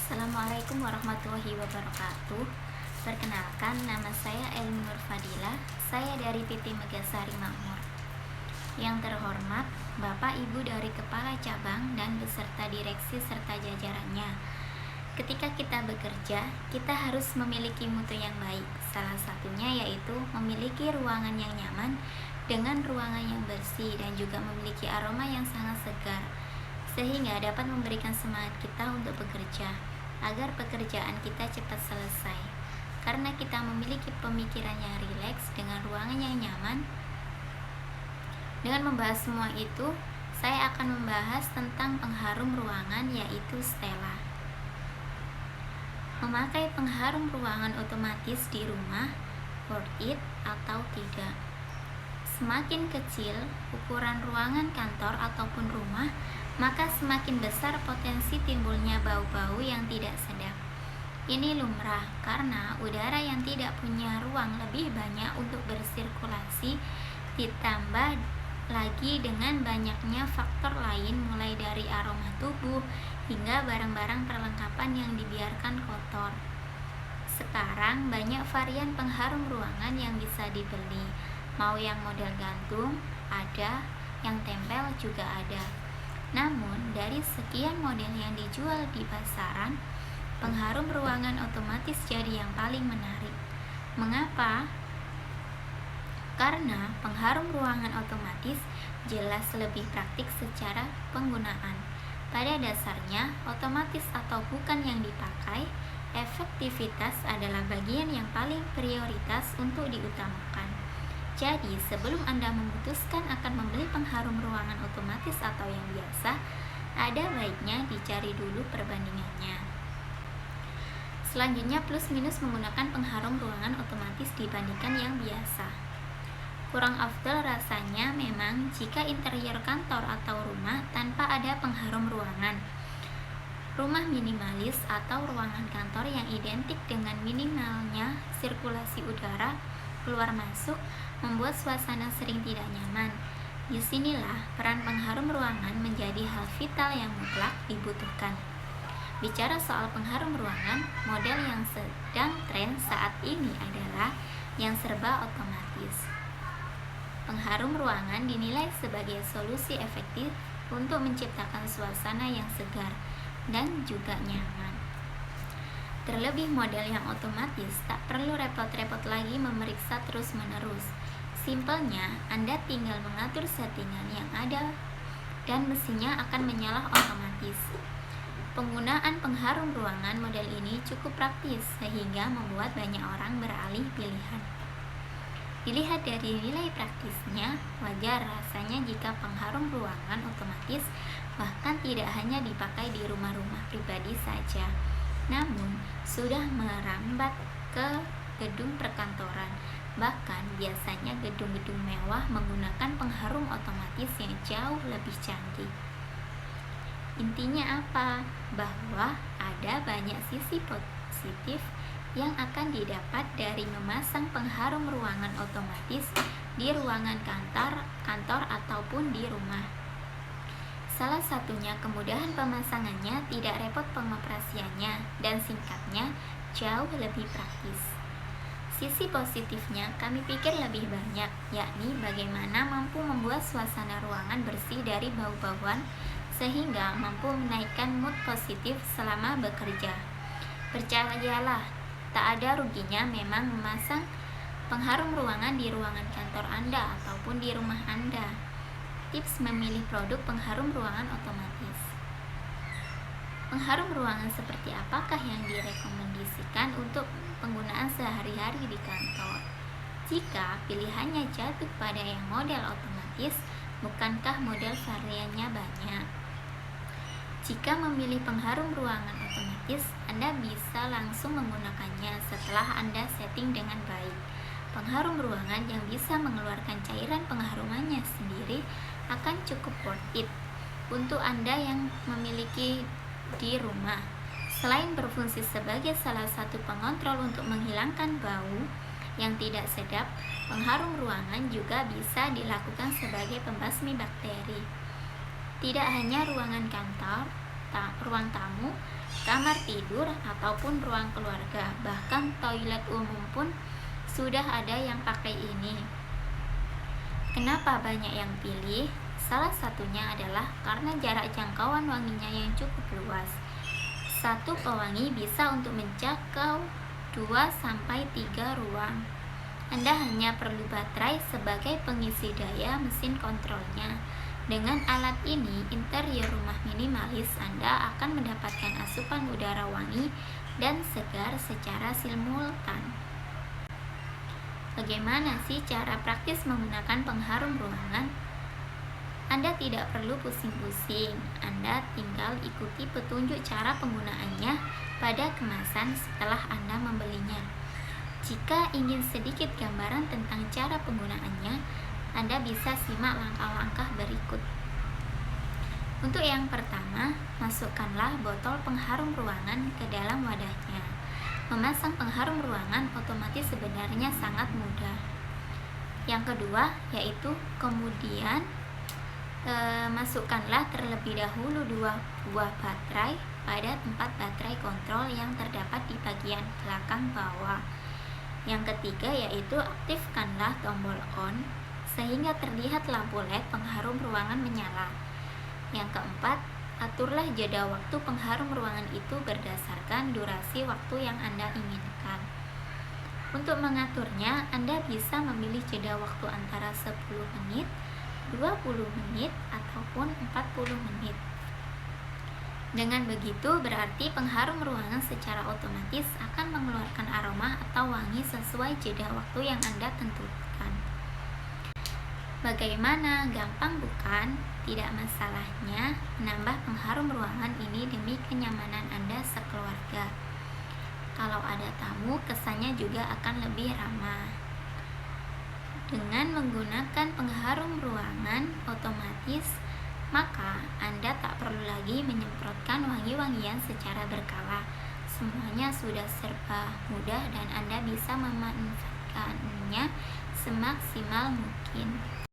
Assalamualaikum warahmatullahi wabarakatuh. Perkenalkan, nama saya Elmi Nur Fadila. Saya dari PT Megasari Makmur. Yang terhormat, Bapak Ibu dari Kepala Cabang dan beserta direksi serta jajarannya. Ketika kita bekerja, kita harus memiliki mutu yang baik. Salah satunya yaitu memiliki ruangan yang nyaman dengan ruangan yang bersih dan juga memiliki aroma yang sangat segar, sehingga dapat memberikan semangat kita untuk bekerja agar pekerjaan kita cepat selesai. Karena kita memiliki pemikiran yang rileks dengan ruangan yang nyaman. Dengan membahas semua itu, saya akan membahas tentang pengharum ruangan, yaitu Stella. Memakai pengharum ruangan otomatis di rumah, worth it atau tidak? Semakin kecil ukuran ruangan kantor ataupun rumah, maka semakin besar potensi timbulnya bau-bau yang tidak sedap. Ini lumrah karena udara yang tidak punya ruang lebih banyak untuk bersirkulasi, ditambah lagi dengan banyaknya faktor lain mulai dari aroma tubuh hingga barang-barang perlengkapan yang dibiarkan kotor. Sekarang banyak varian pengharum ruangan yang bisa dibeli. Mau yang model gantung ada, yang tempel juga ada. Namun, dari sekian model yang dijual di pasaran, pengharum ruangan otomatis jadi yang paling menarik. Mengapa? Karena pengharum ruangan otomatis jelas lebih praktik secara penggunaan. Pada dasarnya, otomatis atau bukan yang dipakai, efektivitas adalah bagian yang paling prioritas untuk diutamakan. Jadi, sebelum Anda memutuskan akan membeli pengharum ruangan otomatis atau yang biasa, ada baiknya dicari dulu perbandingannya. Selanjutnya, plus minus menggunakan pengharum ruangan otomatis dibandingkan yang biasa. Kurang afdal rasanya memang jika interior kantor atau rumah tanpa ada pengharum ruangan. Rumah minimalis atau ruangan kantor yang identik dengan minimalnya sirkulasi udara keluar masuk membuat suasana sering tidak nyaman. Disinilah peran pengharum ruangan menjadi hal vital yang mutlak dibutuhkan. Bicara soal pengharum ruangan, model yang sedang tren saat ini adalah yang serba otomatis. Pengharum ruangan dinilai sebagai solusi efektif untuk menciptakan suasana yang segar dan juga nyaman. Terlebih model yang otomatis tak perlu repot-repot lagi memeriksa terus-menerus. Simpelnya, Anda tinggal mengatur settingan yang ada dan mesinnya akan menyala otomatis. Penggunaan pengharum ruangan model ini cukup praktis sehingga membuat banyak orang beralih pilihan. Dilihat dari nilai praktisnya, wajar rasanya jika pengharum ruangan otomatis bahkan tidak hanya dipakai di rumah-rumah pribadi saja, namun sudah merambat ke gedung perkantoran. Bahkan biasanya gedung-gedung mewah menggunakan pengharum otomatis yang jauh lebih canggih. Intinya apa? Bahwa ada banyak sisi positif yang akan didapat dari memasang pengharum ruangan otomatis di ruangan kantor ataupun di rumah. Salah satunya kemudahan pemasangannya, tidak repot pengoperasiannya, dan singkatnya jauh lebih praktis. Sisi positifnya kami pikir lebih banyak, yakni bagaimana mampu membuat suasana ruangan bersih dari bau-bauan sehingga mampu menaikkan mood positif selama bekerja. Percayalah, tak ada ruginya memang memasang pengharum ruangan di ruangan kantor Anda ataupun di rumah Anda. Tips memilih produk pengharum ruangan otomatis. Pengharum ruangan seperti apakah yang direkomendasikan untuk penggunaan sehari-hari di kantor? Jika pilihannya jatuh pada yang model otomatis, bukankah model variannya banyak? Jika memilih pengharum ruangan otomatis, Anda bisa langsung menggunakannya setelah Anda setting dengan baik. Pengharum ruangan yang bisa mengeluarkan cairan pengharumannya sendiri akan cukup worth it untuk Anda yang memiliki di rumah. Selain berfungsi sebagai salah satu pengontrol untuk menghilangkan bau yang tidak sedap, pengharum ruangan juga bisa dilakukan sebagai pembasmi bakteri. Tidak hanya ruangan kantor, ruang tamu, kamar tidur, ataupun ruang keluarga. Bahkan toilet umum pun sudah ada yang pakai ini. Kenapa banyak yang pilih? Salah satunya adalah karena jarak jangkauan wanginya yang cukup luas. Satu pewangi bisa untuk menjangkau 2-3 ruang. Anda hanya perlu baterai sebagai pengisi daya mesin kontrolnya. Dengan alat ini, interior rumah minimalis Anda akan mendapatkan asupan udara wangi dan segar secara simultan. Bagaimana sih cara praktis menggunakan pengharum ruangan? Anda tidak perlu pusing-pusing. Anda tinggal ikuti petunjuk cara penggunaannya pada kemasan setelah Anda membelinya. Jika ingin sedikit gambaran tentang cara penggunaannya, Anda bisa simak langkah-langkah berikut. Untuk yang pertama, masukkanlah botol pengharum ruangan ke dalam wadahnya. Memasang pengharum ruangan otomatis sebenarnya sangat mudah. Yang kedua, yaitu kemudian masukkanlah terlebih dahulu 2 buah baterai pada tempat baterai kontrol yang terdapat di bagian belakang bawah. Yang ketiga, yaitu aktifkanlah tombol on sehingga terlihat lampu LED pengharum ruangan menyala. Yang keempat, aturlah jeda waktu pengharum ruangan itu berdasarkan durasi waktu yang Anda inginkan. Untuk mengaturnya, Anda bisa memilih jeda waktu antara 10 menit, 20 menit, ataupun 40 menit. Dengan begitu, berarti pengharum ruangan secara otomatis akan mengeluarkan aroma atau wangi sesuai jeda waktu yang Anda tentukan. Bagaimana? Gampang bukan? Tidak masalahnya menambah pengharum ruangan ini demi kenyamanan Anda sekeluarga. Kalau ada tamu, kesannya juga akan lebih ramah. Dengan menggunakan pengharum ruangan otomatis, maka Anda tak perlu lagi menyemprotkan wangi-wangian secara berkala. Semuanya sudah serba mudah dan Anda bisa memanfaatkannya semaksimal mungkin.